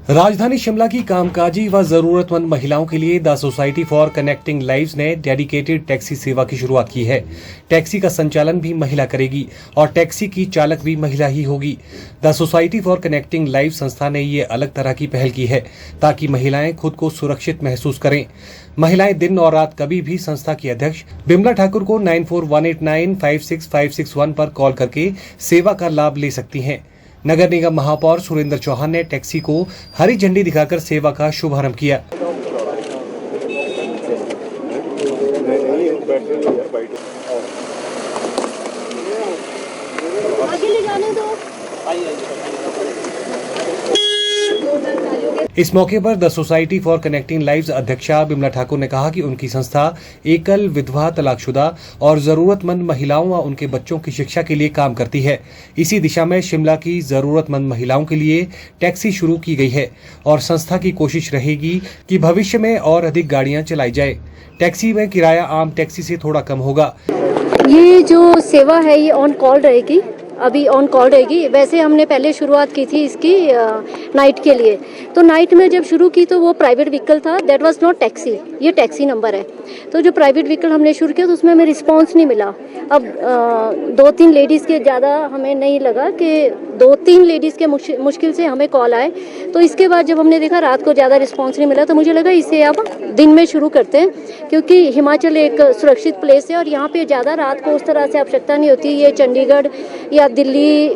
राजधानी शिमला की कामकाजी व जरूरतमंद महिलाओं के लिए the society for connecting lives ने डेडिकेटेड टैक्सी सेवा की शुरुआत की है। टैक्सी का संचालन भी महिला करेगी और टैक्सी की चालक भी महिला ही होगी। The society for connecting live संस्था ने ये अलग तरह की पहल की है ताकि महिलाएं खुद को सुरक्षित महसूस करें। महिलाएं दिन और रात कभी भी संस्था की अध्यक्ष बिमला ठाकुर को 9418956561 पर कॉल करके सेवा का लाभ ले सकती हैं। नगर निगम महापौर सुरेंद्र चौहान ने टैक्सी को हरी झंडी दिखाकर सेवा का शुभारंभ किया। इस मौके पर the society for connecting lives अध्यक्षा बिमला ठाकुर ने कहा कि उनकी संस्था एकल, विधवा, तलाकशुदा और जरूरतमंद महिलाओं व उनके बच्चों की शिक्षा के लिए काम करती है। इसी दिशा में शिमला की जरूरतमंद महिलाओं के लिए टैक्सी शुरू की गई है और संस्था की कोशिश रहेगी कि भविष्य में और अधिक गाड़ियां चलाई जाए। टैक्सी में किराया आम टैक्सी से थोड़ा कम होगा। ये जो सेवा है ये ऑन कॉल रहेगी, अभी ऑन कॉल रहेगी। वैसे हमने पहले शुरुआत की थी इसकी नाइट के लिए, तो नाइट में जब शुरू की तो वो प्राइवेट व्हीकल था, दैट वाज नॉट टैक्सी, ये टैक्सी नंबर है। तो जो प्राइवेट व्हीकल हमने शुरू किया तो उसमें हमें रिस्पांस नहीं मिला। अब 2-3 लेडीज़ के ज़्यादा हमें नहीं लगा कि 2-3 लेडीज़ के मुश्किल से हमें कॉल आए। तो इसके बाद जब हमने देखा रात को ज़्यादा रिस्पांस नहीं मिला तो मुझे लगा इसे अब दिन में शुरू करते हैं, क्योंकि हिमाचल एक सुरक्षित प्लेस है और यहाँ पे ज़्यादा रात को उस तरह से आवश्यकता नहीं होती। ये चंडीगढ़ या दिल्ली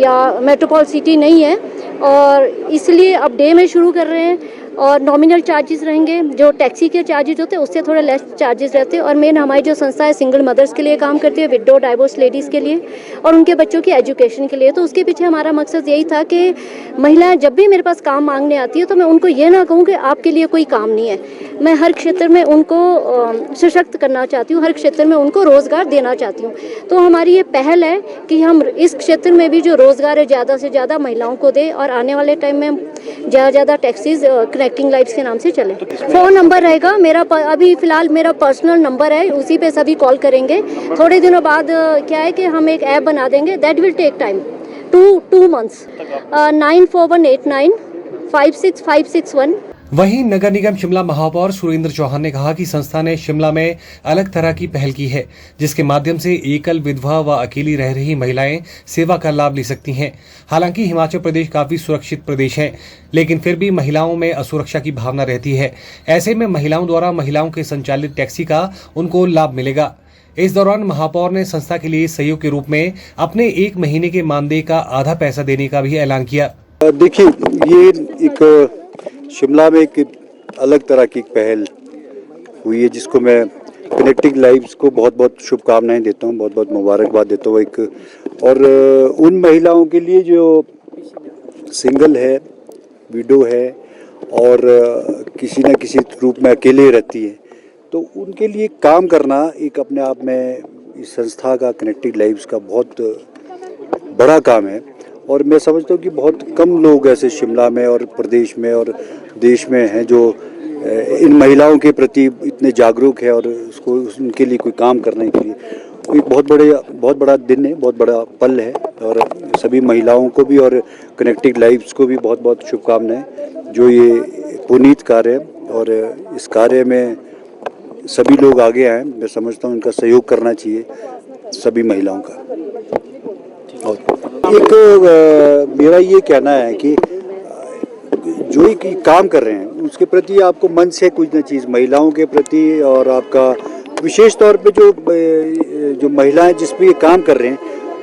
या मेट्रोपॉल सिटी नहीं है और इसलिए अब डे में शुरू कर रहे हैं और नॉमिनल चार्जेस रहेंगे। जो टैक्सी के चार्जेस होते हैं उससे थोड़े लेस चार्जेस रहते हैं। और मेन हमारी जो संस्था है सिंगल मदर्स के लिए काम करती है, विडो डाइवोर्स लेडीज़ के लिए और उनके बच्चों की एजुकेशन के लिए। तो उसके पीछे हमारा मकसद यही था कि महिलाएं जब भी मेरे पास काम मांगने आती है तो मैं उनको ये ना कहूँ कि आपके लिए कोई काम नहीं है। मैं हर क्षेत्र में उनको सशक्त करना चाहती हूँ, हर क्षेत्र में उनको रोज़गार देना चाहती हूँ। तो हमारी ये पहल है कि हम इस क्षेत्र में भी जो रोज़गार है ज़्यादा से ज़्यादा महिलाओं को दें और आने वाले टाइम में ज़्यादा टैक्सीज कनेक्टिंग लाइव्स के नाम से चले। फ़ोन नंबर रहेगा मेरा, अभी फ़िलहाल मेरा पर्सनल नंबर है, उसी पे सभी कॉल करेंगे। थोड़े दिनों बाद क्या है कि हम एक ऐप बना देंगे, that will take time, 2 months। 9418956561। वहीं नगर निगम शिमला महापौर सुरेंद्र चौहान ने कहा कि संस्था ने शिमला में अलग तरह की पहल की है जिसके माध्यम से एकल, विधवा व अकेली रह रही महिलाएं सेवा का लाभ ले सकती हैं। हालांकि हिमाचल प्रदेश काफी सुरक्षित प्रदेश है, लेकिन फिर भी महिलाओं में असुरक्षा की भावना रहती है। ऐसे में महिलाओं द्वारा महिलाओं के संचालित टैक्सी का उनको लाभ मिलेगा। इस दौरान महापौर ने संस्था के लिए सहयोग के रूप में अपने 1 महीने के मानदेय का आधा पैसा देने का भी ऐलान किया। देखिए, ये एक शिमला में एक अलग तरह की पहल हुई है जिसको मैं कनेक्टिंग लाइव्स को बहुत बहुत शुभकामनाएं देता हूं, बहुत बहुत मुबारकबाद देता हूं। एक और उन महिलाओं के लिए जो सिंगल है, विडो है और किसी न किसी रूप में अकेले रहती है, तो उनके लिए काम करना एक अपने आप में इस संस्था का कनेक्टिंग लाइव्स का बहुत बड़ा काम है। और मैं समझता हूँ कि बहुत कम लोग ऐसे शिमला में और प्रदेश में और देश में हैं जो इन महिलाओं के प्रति इतने जागरूक है और उसको उनके लिए कोई काम करने के लिए कोई बहुत बड़ा दिन है, बहुत बड़ा पल है। और सभी महिलाओं को भी और कनेक्टिंग लाइव्स को भी बहुत बहुत शुभकामनाएं जो ये पुनीत कार्य है और इस कार्य में सभी लोग आगे आए। मैं समझता हूँ उनका सहयोग करना चाहिए सभी महिलाओं का। और एक मेरा ये कहना है कि जो एक काम कर रहे हैं उसके प्रति आपको मन से कुछ न चीज़ महिलाओं के प्रति और आपका विशेष तौर पे जो महिलाएं जिस पे ये काम कर रहे हैं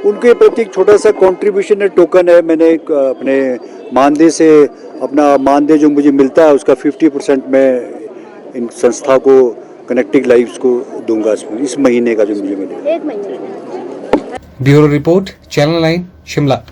उनके प्रति एक छोटा सा कंट्रीब्यूशन है, टोकन है। मैंने अपने मानदेय से अपना मानदेय जो मुझे मिलता है उसका 50% मैं इन संस्था को कनेक्टिंग लाइव्स को दूंगा इस महीने का जो मुझे मिलेगा। Bureau report, channel 9 Shimla.